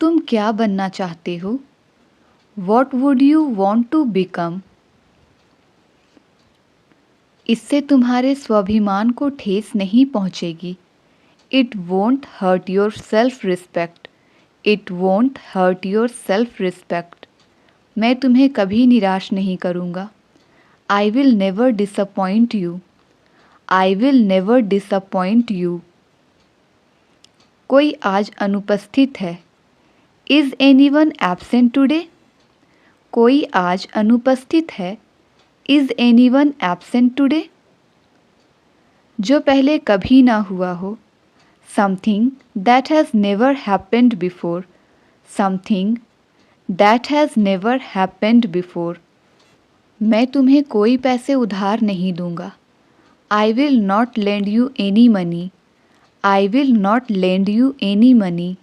तुम क्या बनना चाहते हो? What would you want to become? इससे तुम्हारे स्वाभिमान को ठेस नहीं पहुंचेगी। It won't hurt your self-respect. It won't hurt your self-respect. मैं तुम्हें कभी निराश नहीं करूँगा। I will never disappoint you. I will never disappoint you. कोई आज अनुपस्थित है। Is anyone absent today? कोई आज अनुपस्थित है। Is anyone absent today? जो पहले कभी ना हुआ हो। Something that has never happened before. Something that has never happened before. मैं तुम्हें कोई पैसे उधार नहीं दूंगा। I will not lend you any money. I will not lend you any money.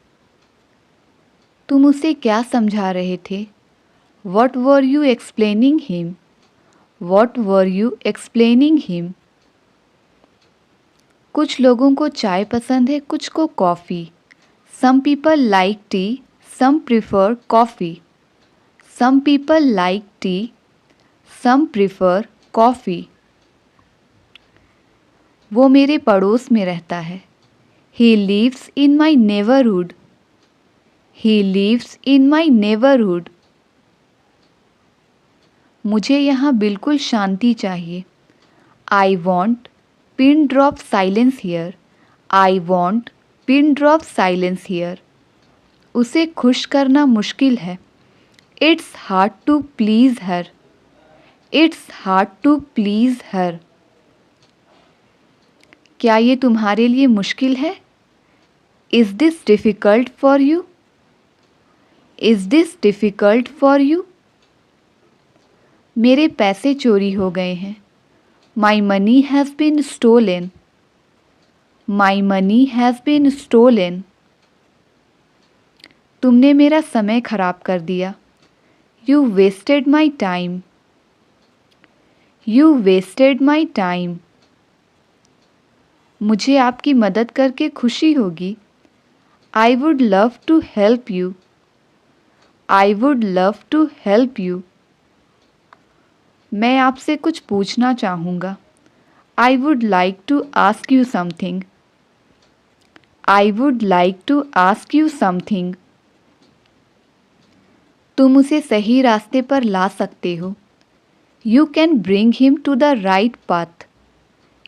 तुम उसे क्या समझा रहे थे? What were you explaining him? What were you explaining him? कुछ लोगों को चाय पसंद है, कुछ को coffee. Some people like tea, some prefer coffee. Some people like tea, some prefer coffee. वो मेरे पड़ोस में रहता है। He lives in my neighborhood. He lives in my neighborhood. मुझे यहाँ बिल्कुल शांति चाहिए। I want pin drop silence here. I want pin drop silence here. उसे खुश करना मुश्किल है। It's hard to please her. It's hard to please her. क्या ये तुम्हारे लिए मुश्किल है? Is this difficult for you? Is this difficult for you? मेरे पैसे चोरी हो गए हैं। My money has been stolen. My money has been stolen. तुमने मेरा समय खराब कर दिया। You wasted my time. You wasted my time. मुझे आपकी मदद करके खुशी होगी। I would love to help you. I would love to help you. मैं आपसे कुछ पूछना चाहूँगा। I would like to ask you something. I would like to ask you something. तुम उसे सही रास्ते पर ला सकते हो। You can bring him to the right path.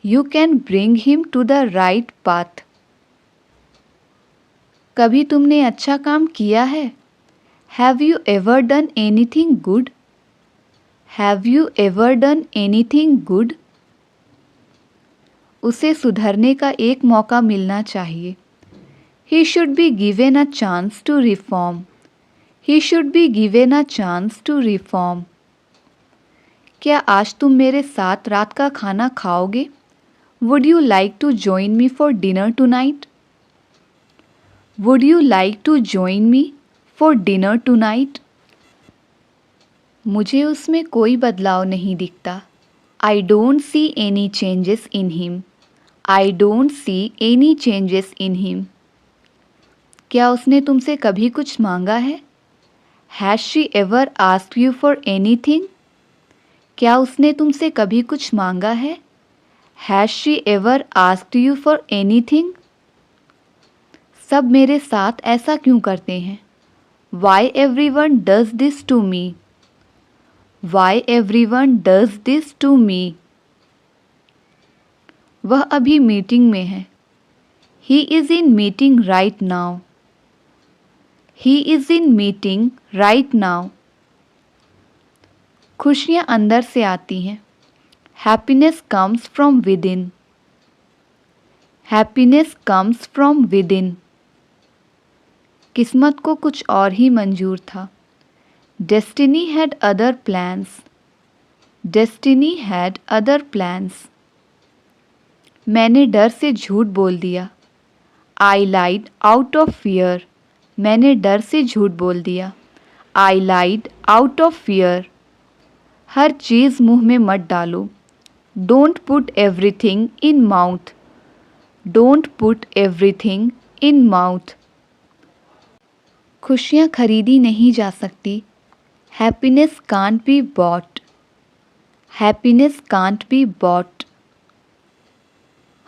You can bring him to the right path. कभी तुमने अच्छा काम किया है? Have you ever done anything good? Have you ever done anything good? उसे सुधरने का एक मौका मिलना चाहिए। He should be given a chance to reform. He should be given a chance to reform. क्या आज तुम मेरे साथ रात का खाना खाओगे? Would you like to join me for dinner tonight? Would you like to join me for dinner tonight? मुझे उसमें कोई बदलाव नहीं दिखता। I don't see any changes in him. I don't see any changes in him. क्या उसने तुमसे कभी कुछ मांगा है? Has she ever asked you for anything? क्या उसने तुमसे कभी कुछ मांगा है? Has she ever asked you for anything? सब मेरे साथ ऐसा क्यों करते हैं? Why everyone does this to me? Why everyone does this to me? वह अभी मीटिंग में है। He is in meeting right now. He is in meeting right now. खुशियाँ अंदर से आती हैं। Happiness comes from within. Happiness comes from within. किस्मत को कुछ और ही मंजूर था। Destiny had other plans. Destiny had other plans. मैंने डर से झूठ बोल दिया। I lied out of fear. मैंने डर से झूठ बोल दिया। I lied out of fear. हर चीज़ मुंह में मत डालो। Don't put everything in mouth. Don't put everything in mouth. खुशियाँ खरीदी नहीं जा सकती। Happiness can't be bought. Happiness can't be bought.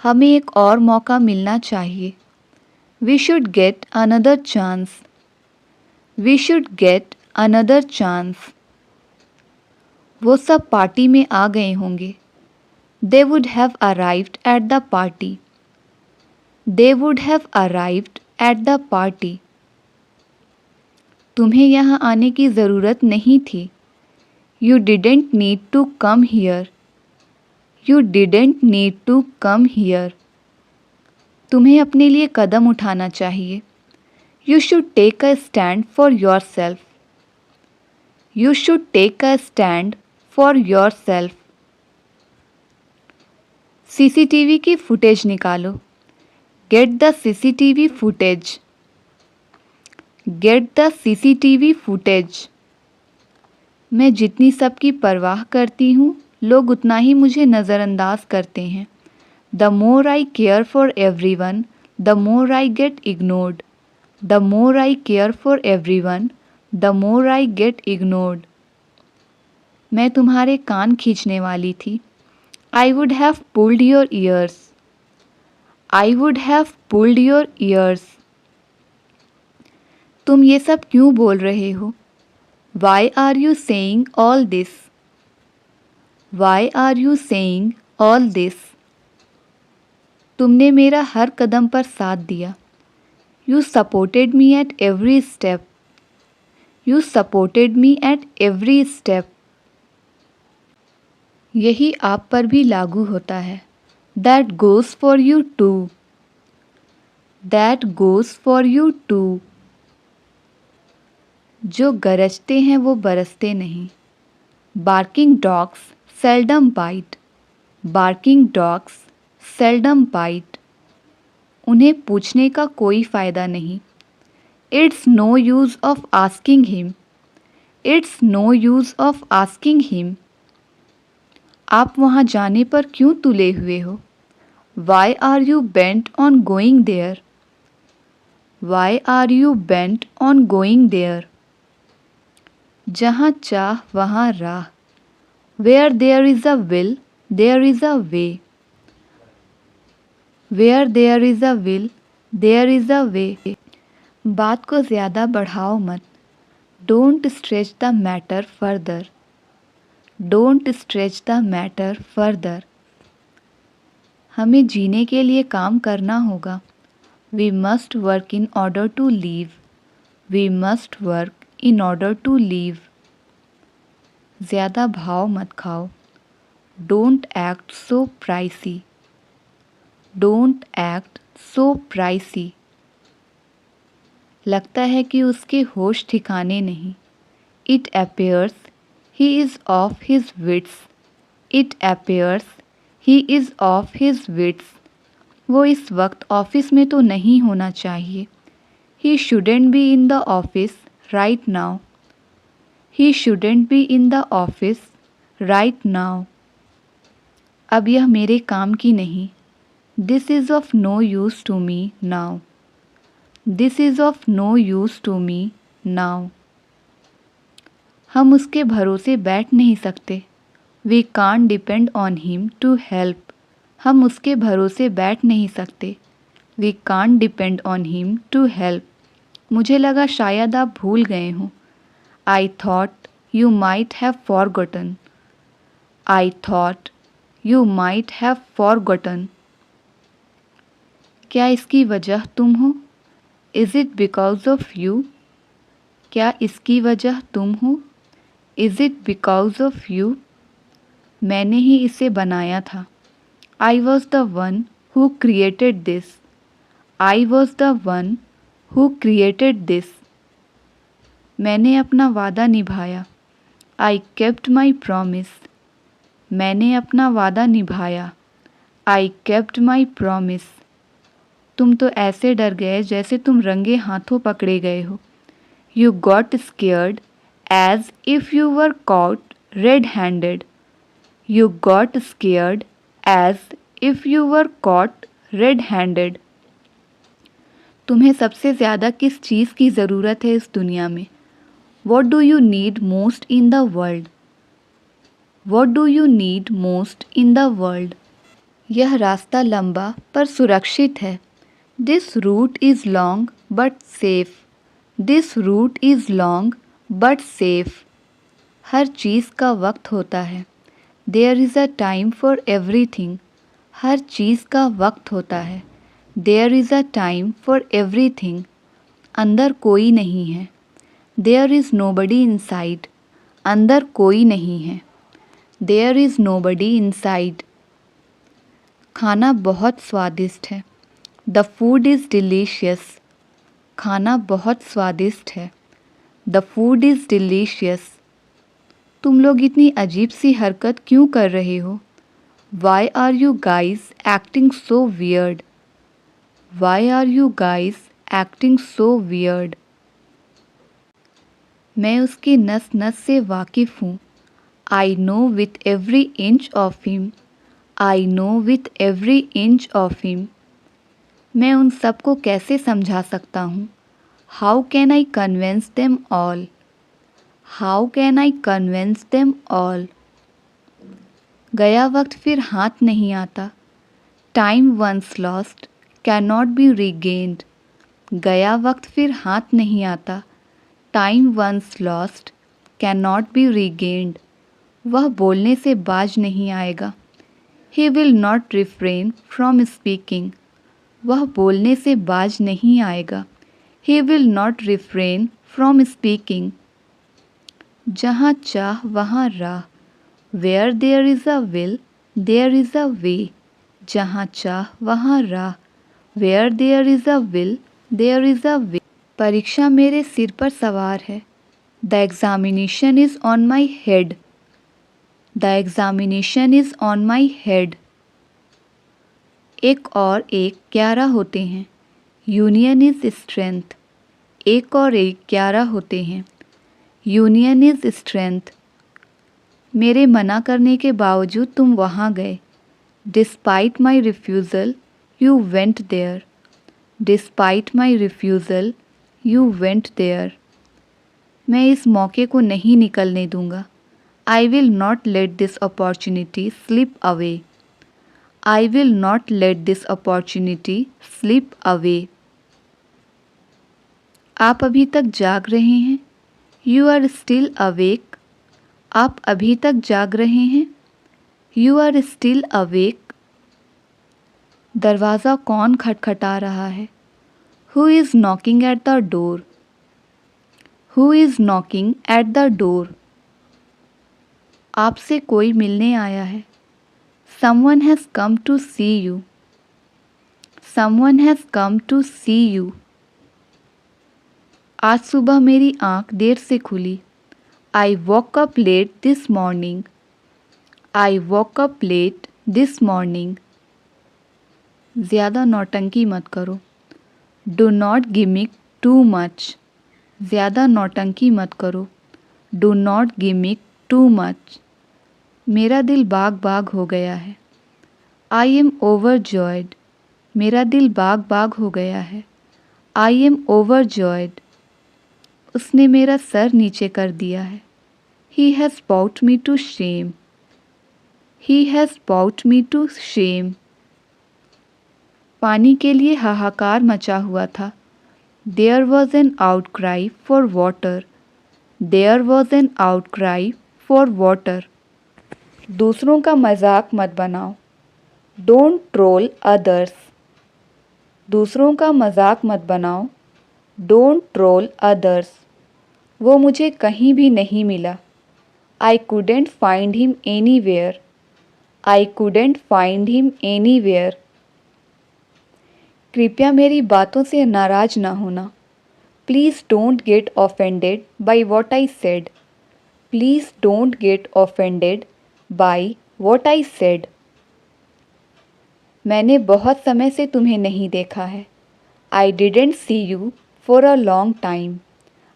हमें एक और मौका मिलना चाहिए। We should get another chance. We should get another chance. वो सब पार्टी में आ गए होंगे। They would have arrived at the party. They would have arrived at the party. तुम्हें यहाँ आने की ज़रूरत नहीं थी। You didn't need to come here. You didn't need to come here. तुम्हें अपने लिए कदम उठाना चाहिए। You should take a stand for yourself. You should take a stand for yourself. CCTV की फुटेज निकालो। Get the CCTV footage. Get the CCTV footage. मैं जितनी सबकी परवाह करती हूँ, लोग उतना ही मुझे नज़रअंदाज करते हैं। The more I care for everyone, the more I get ignored. The more I care for everyone, the more I get ignored. मैं तुम्हारे कान खींचने वाली थी। I would have pulled your ears. I would have pulled your ears. तुम ये सब क्यों बोल रहे हो? Why are you saying all this? Why are you saying all this? तुमने मेरा हर कदम पर साथ दिया। You supported me at every step. You supported me at every step. यही आप पर भी लागू होता है। That goes for you too. That goes for you too. जो गरजते हैं वो बरसते नहीं। Barking dogs seldom bite. Barking dogs seldom bite. उन्हें पूछने का कोई फ़ायदा नहीं। It's no use of asking him. It's no use of asking him. आप वहाँ जाने पर क्यों तुले हुए हो? Why are you bent on going there? Why are you bent on going there? जहाँ चाह वहाँ राह। Where there is a will, there is a way. Where there is a will, there is a way. बात को ज़्यादा बढ़ाओ मत। Don't stretch the matter further. Don't stretch the matter further. हमें जीने के लिए काम करना होगा। We must work in order to live. We must work in order to live. ज़्यादा भाव मत खाओ। Don't act so pricey. Don't act so pricey. लगता है कि उसके होश ठिकाने नहीं। It appears he is off his wits. It appears he is off his wits. वो इस वक्त ऑफिस में तो नहीं होना चाहिए। He shouldn't be in the office right now. He shouldn't be in the office right now. अब यह मेरे काम की नहीं। This is of no use to me now. This is of no use to me now. हम उसके भरोसे बैठ नहीं सकते। We can't depend on him to help. हम उसके भरोसे बैठ नहीं सकते। We can't depend on him to help. मुझे लगा शायद आप भूल गए हों। I thought you might have forgotten. I thought you might have forgotten. क्या इसकी वजह तुम हो? Is it because of you? क्या इसकी वजह तुम हो? Is it because of you? मैंने ही इसे बनाया था। I was the one who created this. I was the one who created this. मैंने अपना वादा निभाया। I kept my promise. मैंने अपना वादा निभाया। I kept my promise. तुम तो ऐसे डर गए जैसे तुम रंगे हाथों पकड़े गए हो। You got scared as if you were caught red-handed. You got scared as if you were caught red-handed. तुम्हें सबसे ज़्यादा किस चीज़ की ज़रूरत है इस दुनिया में? What do you need most in the world? What do you need most in the world? यह रास्ता लंबा पर सुरक्षित है. This route is long but safe. This route is long but safe. हर चीज़ का वक्त होता है. There is a time for everything. हर चीज़ का वक्त होता है. There is a time for everything. अंदर कोई नहीं है. There is nobody inside. अंदर कोई नहीं है. There is nobody inside. खाना बहुत स्वादिष्ट है. The food is delicious. खाना बहुत स्वादिष्ट है. The food is delicious. तुम लोग इतनी अजीब सी हरकत क्यों कर रहे हो? Why are you guys acting so weird? Why are you guys acting so weird? मैं उसकी नस नस से वाकिफ़ हूँ. I know with every inch of him. I know with every inch of him. मैं उन सबको कैसे समझा सकता हूँ? How can I convince them all? How can I convince them all? गया वक्त फिर हाथ नहीं आता. Time once lost cannot be regained. गया वक्त फिर हाथ नहीं आता. Time once lost cannot be regained. वह बोलने से बाज नहीं आएगा. He will not refrain from speaking. वह बोलने से बाज नहीं आएगा. He will not refrain from speaking. जहाँ चाह वहाँ राह. Where there is a will, there is a way. जहाँ चाह वहाँ राह. Where there is a will, there is a way. परीक्षा मेरे सिर पर सवार है. The examination is on my head. The examination is on my head. एक और एक 11 होते हैं. Union is strength. एक और एक 11 होते हैं. Union is strength. मेरे मना करने के बावजूद तुम वहाँ गए. Despite my refusal, you went there. Despite my refusal, you went there. मैं इस मौके को नहीं निकलने दूंगा. I will not let this opportunity slip away. I will not let this opportunity slip away. आप अभी तक जाग रहे हैं. You are still awake. आप अभी तक जाग रहे हैं. You are still awake. दरवाज़ा कौन खटखटा रहा है? Who is knocking at the door? Who is knocking at the door? आपसे कोई मिलने आया है. Someone has come to see you. Someone has come to see you. आज सुबह मेरी आँख देर से खुली. I woke up late this morning. I woke up late this morning. ज़्यादा नौटंकी मत करो. Do not gimmick too much. ज़्यादा नौटंकी मत करो. Do not gimmick too much. मेरा दिल बाग बाग हो गया है. I am overjoyed. मेरा दिल बाग बाग हो गया है. I am overjoyed. उसने मेरा सर नीचे कर दिया है. He has brought me to shame. He has brought me to shame. पानी के लिए हाहाकार मचा हुआ था. There was an outcry for water. There was an outcry for water. दूसरों का मजाक मत बनाओ. Don't troll others. दूसरों का मजाक मत बनाओ. Don't troll others. वो मुझे कहीं भी नहीं मिला. I couldn't find him anywhere. I couldn't find him anywhere. कृपया मेरी बातों से नाराज ना होना. Please don't get offended by what I said. Please don't get offended by what I said. मैंने बहुत समय से तुम्हें नहीं देखा है. I didn't see you for a long time.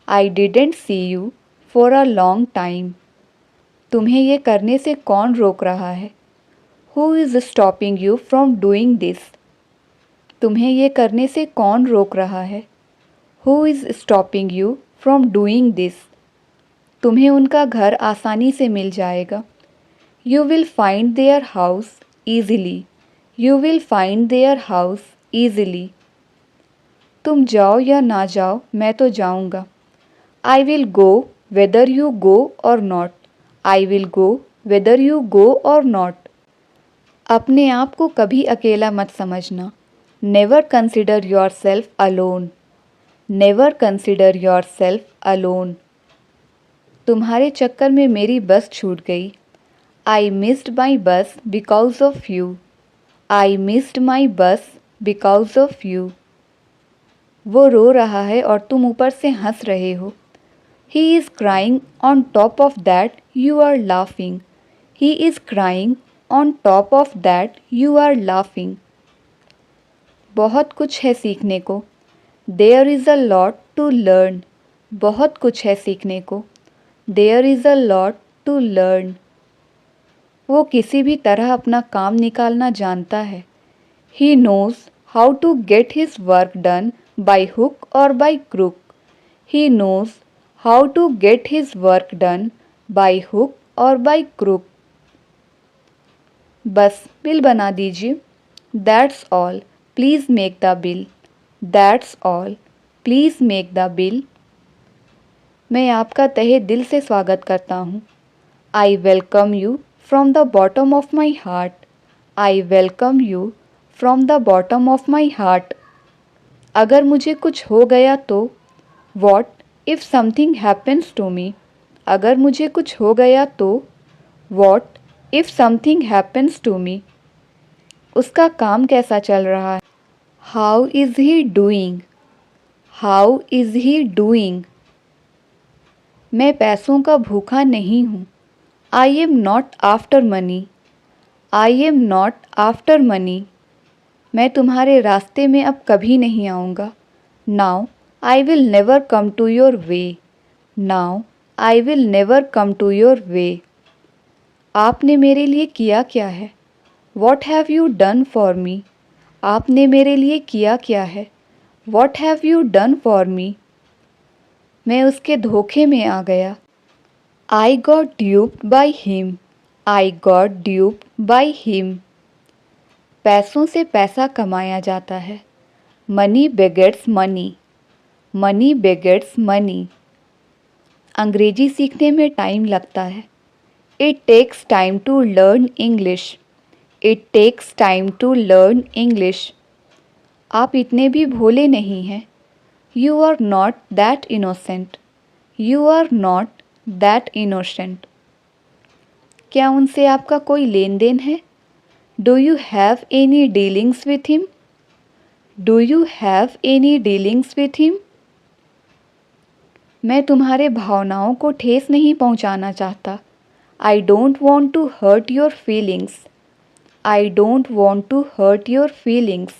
I didn't see you for a long time. तुम्हें ये करने से कौन रोक रहा है? Who is stopping you from doing this? तुम्हें ये करने से कौन रोक रहा है? Who is stopping you from doing this? तुम्हें उनका घर आसानी से मिल जाएगा। You will find their house easily. You will find their house easily. तुम जाओ या ना जाओ, मैं तो जाऊंगा। I will go whether you go or not. I will go whether you go or not. अपने आप को कभी अकेला मत समझना। Never consider yourself alone. Never consider yourself alone. तुम्हारे चक्कर में मेरी बस छूट गई। I missed my bus because of you. I missed my bus because of you. वो रो रहा है और तुम ऊपर से हंस रहे हो। He is crying on top of that you are laughing. He is crying on top of that you are laughing. बहुत कुछ है सीखने को। There is a lot to learn. बहुत कुछ है सीखने को। There is a lot to learn. वो किसी भी तरह अपना काम निकालना जानता है। He knows how to get his work done by hook or by crook. He knows how to get his work done by hook or by crook. बस बिल बना दीजिए। That's all. Please make the bill. That's all. Please make the bill. मैं आपका तहे दिल से स्वागत करता हूँ। I welcome you from the bottom of my heart. I welcome you from the bottom of my heart. अगर मुझे कुछ हो गया तो What if something happens to me? अगर मुझे कुछ हो गया तो What if something happens to me? उसका काम कैसा चल रहा है? How is he doing? How is he doing? मैं पैसों का भूखा नहीं हूँ। I am not after money. I am not after money. मैं तुम्हारे रास्ते में अब कभी नहीं आऊँगा। Now I will never come to your way. Now I will never come to your way. आपने मेरे लिए किया क्या है? What have you done for me? आपने मेरे लिए किया क्या है? What have you done for me? मैं उसके धोखे में आ गया। I got duped by him. I got duped by him. पैसों से पैसा कमाया जाता है। Money begets money. Money begets money. अंग्रेजी सीखने में टाइम लगता है। It takes time to learn English. It takes time to learn English. आप इतने भी भोले नहीं हैं। You are not that innocent. You are not that innocent. क्या उनसे आपका कोई लेन देन है? Do you have any dealings with him? Do you have any dealings with him? मैं तुम्हारे भावनाओं को ठेस नहीं पहुंचाना चाहता। I don't want to hurt your feelings. I don't want to hurt your feelings.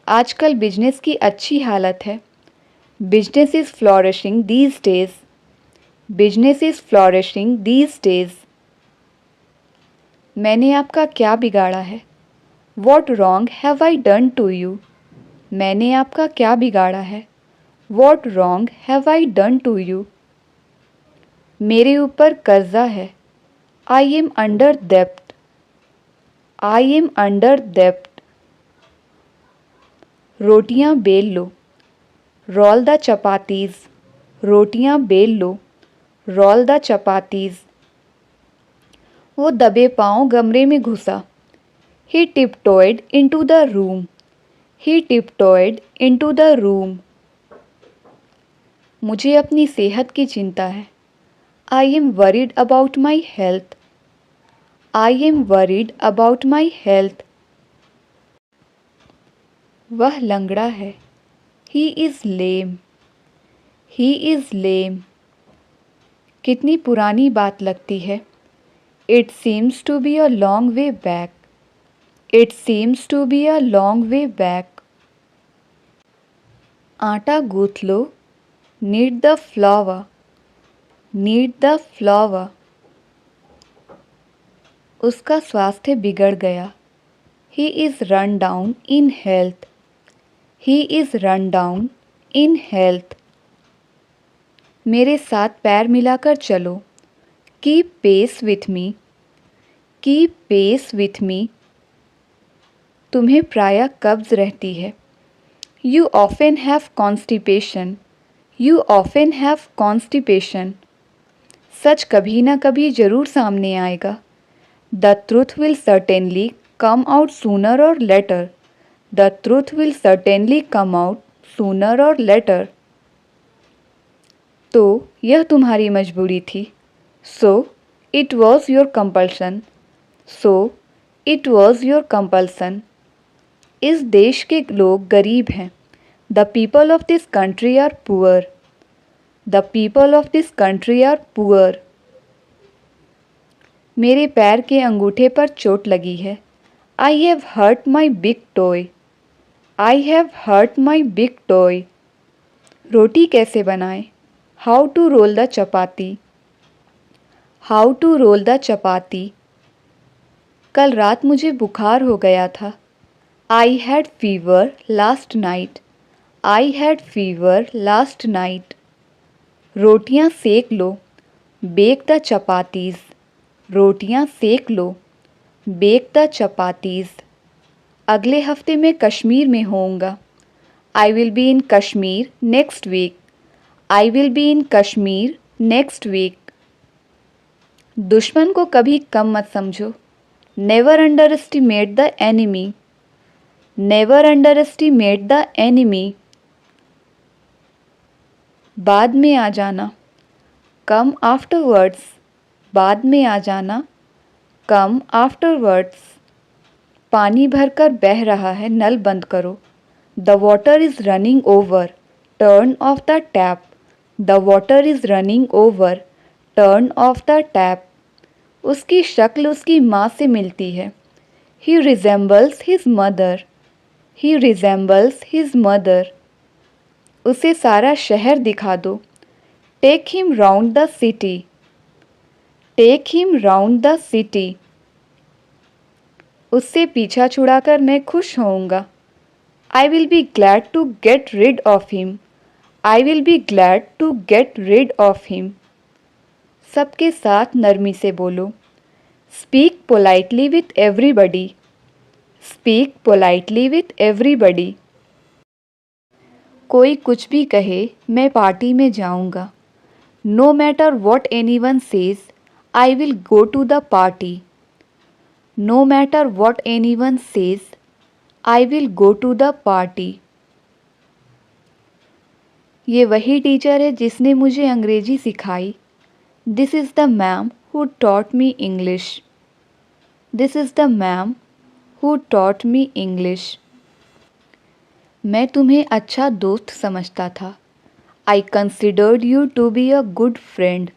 आजकल बिजनेस की अच्छी हालत है। Business is flourishing these days. Business is flourishing these days. मैंने आपका क्या बिगाड़ा है? What wrong have I done to you? मैंने आपका क्या बिगाड़ा है? What wrong have I done to you? मेरे ऊपर कर्जा है। I am under debt. I am under debt. रोटियां बेल लो। Roll the chapatis. रोटियां बेल लो। Roll the chapatis. वो दबे पांव कमरे में घुसा। He tiptoed into the room. He tiptoed into the room. मुझे अपनी सेहत की चिंता है। I am worried about my health. I am worried about my health. वह लंगड़ा है। He is lame. He is lame. कितनी पुरानी बात लगती है। It seems to be a long way back. It seems to be a long way back. आटा गूँथ लो। Knead the flour. Knead the flour. उसका स्वास्थ्य बिगड़ गया। He is run down in health. He is run down in health. मेरे साथ पैर मिलाकर चलो. Keep pace with me. Keep pace with me. तुम्हें प्रायः कब्ज़ रहती है. You often have constipation. You often have constipation. सच कभी ना कभी ज़रूर सामने आएगा. The truth will certainly come out sooner or later. The truth will certainly come out sooner or later. तो यह तुम्हारी मजबूरी थी. So it was your compulsion. So it was your compulsion. इस देश के लोग गरीब हैं. The people of this country are poor. The people of this country are poor. मेरे पैर के अंगूठे पर चोट लगी है. I have hurt my big toe. I have hurt my big toe. रोटी कैसे बनाएं? How to roll the chapati. How to roll the chapati. कल रात मुझे बुखार हो गया था. I had fever last night. I had fever last night. रोटियां सेक लो. Bake the chapatis. रोटियां सेक लो. Bake the chapatis. अगले हफ्ते मैं कश्मीर में होऊंगा. I will be in Kashmir next week. I will be in Kashmir next week. दुश्मन को कभी कम मत समझो. Never underestimate the enemy. Never underestimate the enemy. बाद में आ जाना. Come afterwards. बाद में आ जाना. Come afterwards. पानी भरकर बह रहा है, नल बंद करो. The water is running over. Turn off the tap. The water is running over. Turn off the tap. उसकी शक्ल उसकी माँ से मिलती है. He resembles his mother. He resembles his mother. उसे सारा शहर दिखा दो. Take him round the city. Take him round the city. उससे पीछा छुड़ाकर मैं खुश होऊंगा. I will be glad to get rid of him. I will be glad to get rid of him. सबके साथ नरमी से बोलो. Speak politely with everybody. Speak politely with everybody. कोई कुछ भी कहे, मैं पार्टी में जाऊंगा. No matter what anyone says, I will go to the party. No matter what anyone says, I will go to the party. ये वही teacher है जिसने मुझे अंग्रेजी सिखाई. This is the ma'am who taught me English. This is the ma'am who taught me English. मैं तुम्हें अच्छा दोस्त समझता था. I considered you to be a good friend.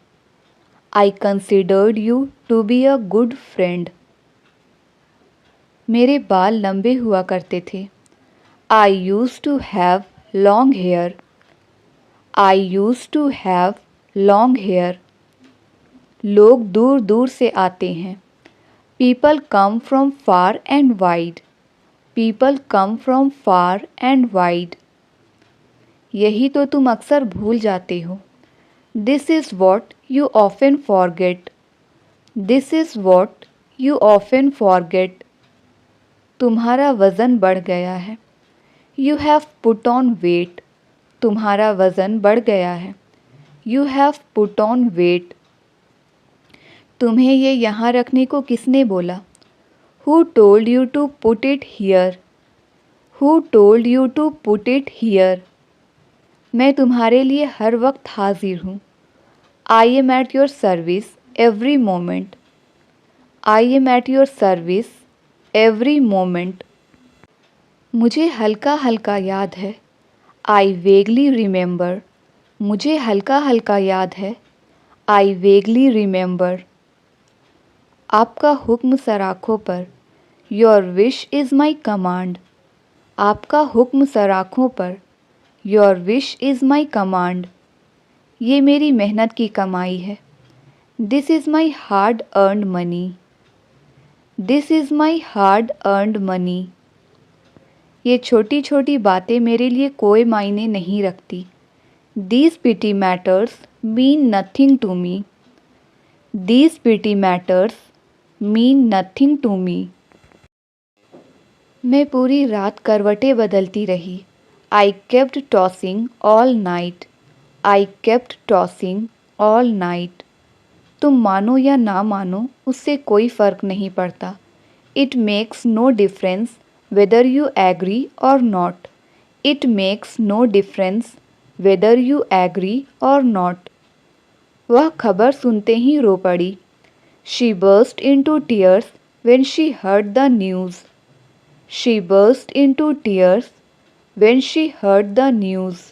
I considered you to be a good friend. मेरे बाल लंबे हुआ करते थे. I used to have long hair. I used to have long hair. लोग दूर दूर से आते हैं. People come from far and wide. People come from far and wide. यही तो तुम अक्सर भूल जाते हो. This is what you often forget. This is what you often forget. तुम्हारा वज़न बढ़ गया है. You have put on weight. तुम्हारा वज़न बढ़ गया है. You have put on weight. तुम्हें ये यहाँ रखने को किसने बोला? Who told you to put it here? Who told you to put it here? मैं तुम्हारे लिए हर वक्त हाजिर हूँ. I am at your service every moment. I am at your service every moment. मुझे हल्का हल्का याद है. I vaguely remember. मुझे हल्का हल्का याद है. I vaguely remember. आपका हुक्म सराखों पर. Your wish is my command. आपका हुक्म सराखों पर. Your wish is my command. ये मेरी मेहनत की कमाई है. This is my hard earned money. This is my hard earned money. ये छोटी छोटी बातें मेरे लिए कोई मायने नहीं रखती। These petty matters mean nothing to me. These petty matters mean nothing to me. मैं पूरी रात करवटें बदलती रही। I kept tossing all night. I kept tossing all night. तुम मानो या ना मानो उससे कोई फ़र्क नहीं पड़ता। It makes no difference whether you agree or not. It makes no difference whether you agree or not. वह खबर सुनते ही रो पड़ी। She burst into tears when she heard the news. She burst into tears when she heard the news.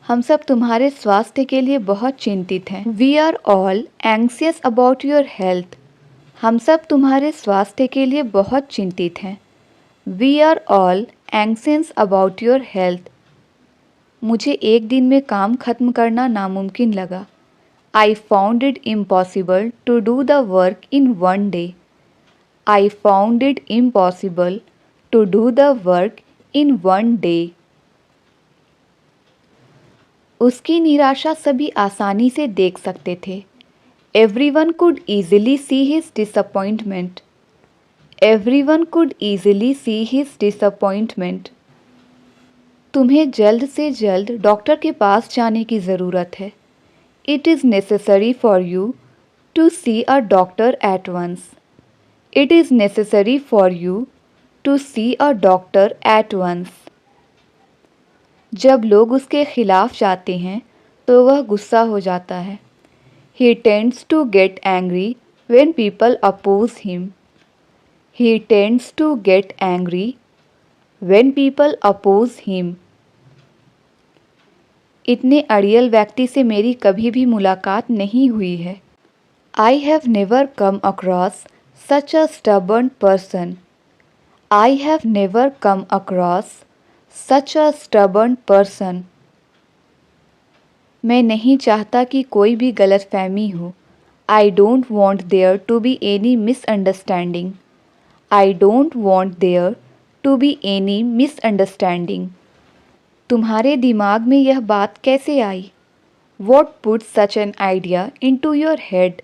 हम सब तुम्हारे स्वास्थ्य के लिए बहुत चिंतित हैं। We are all anxious about your health. हम सब तुम्हारे स्वास्थ्य के लिए बहुत चिंतित हैं। We are all anxious about your health. मुझे एक दिन में काम खत्म करना नामुमकिन लगा। I found it impossible to do the work in one day. I found it impossible to do the work in one day. उसकी निराशा सभी आसानी से देख सकते थे। Everyone could easily see his disappointment. Everyone could easily see his disappointment. तुम्हें जल्द से जल्द डॉक्टर के पास जाने की ज़रूरत है। It is necessary for you to see a doctor at once. It is necessary for you to see a doctor at once. जब लोग उसके खिलाफ जाते हैं तो वह गुस्सा हो जाता है। He tends to get angry when people oppose him. He tends to get angry when people oppose him. इतने अड़ियल व्यक्ति से मेरी कभी भी मुलाकात नहीं हुई है। I have never come across such a stubborn person. I have never come across such a stubborn person. मैं नहीं चाहता कि कोई भी गलतफहमी हो। I don't want there to be any misunderstanding. I don't want there to be any misunderstanding. तुम्हारे दिमाग में यह बात कैसे आई? What put such an idea into your head?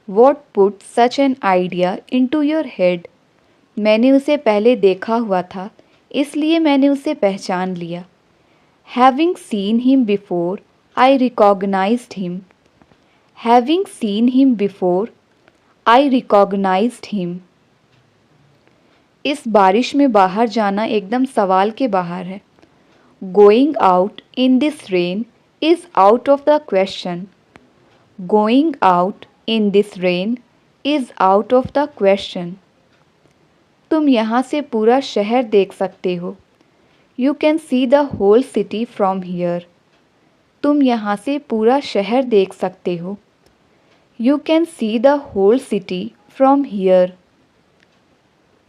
What put such an idea into your head? मैंने उसे पहले देखा हुआ था, इसलिए मैंने उसे पहचान लिया। Having seen him before, I recognized him. Having seen him before, I recognized him. इस बारिश में बाहर जाना एकदम सवाल के बाहर है। Going out in this rain is out of the question. Going out in this rain is out of the question. तुम यहाँ से पूरा शहर देख सकते हो। You can see the whole city from here. तुम यहाँ से पूरा शहर देख सकते हो। You can see the whole city from here.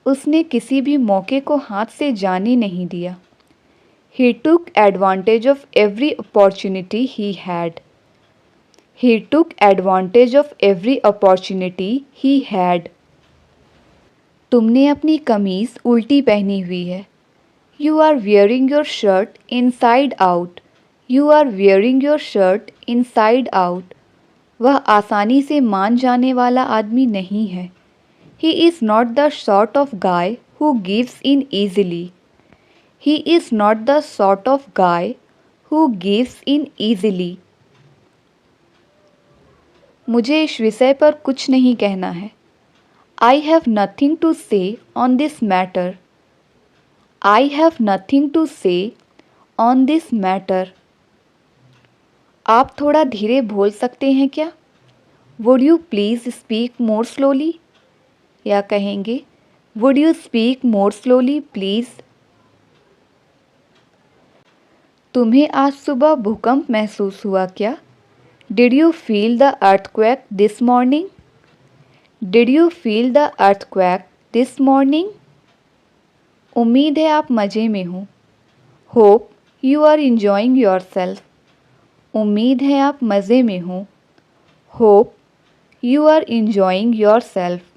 उसने किसी भी मौके को हाथ से जाने नहीं दिया। He took advantage of every opportunity he had. He took advantage of every opportunity he had. तुमने अपनी कमीज़ उल्टी पहनी हुई है। You are wearing your shirt inside out. You are wearing your shirt inside out. वह आसानी से मान जाने वाला आदमी नहीं है। He is not the sort of guy who gives in easily. He is not the sort of guy who gives in easily. मुझे इस विषय पर कुछ नहीं कहना है। I have nothing to say on this matter. I have nothing to say on this matter. आप थोड़ा धीरे बोल सकते हैं क्या? Would you please speak more slowly? या कहेंगे Would you speak more slowly please? तुम्हें आज सुबह भूकंप महसूस हुआ क्या? Did you feel the earthquake this morning? Did you feel the earthquake this morning? उम्मीद है आप मज़े में हो। Hope you are enjoying yourself. उम्मीद है आप मज़े में हो। Hope You are enjoying yourself.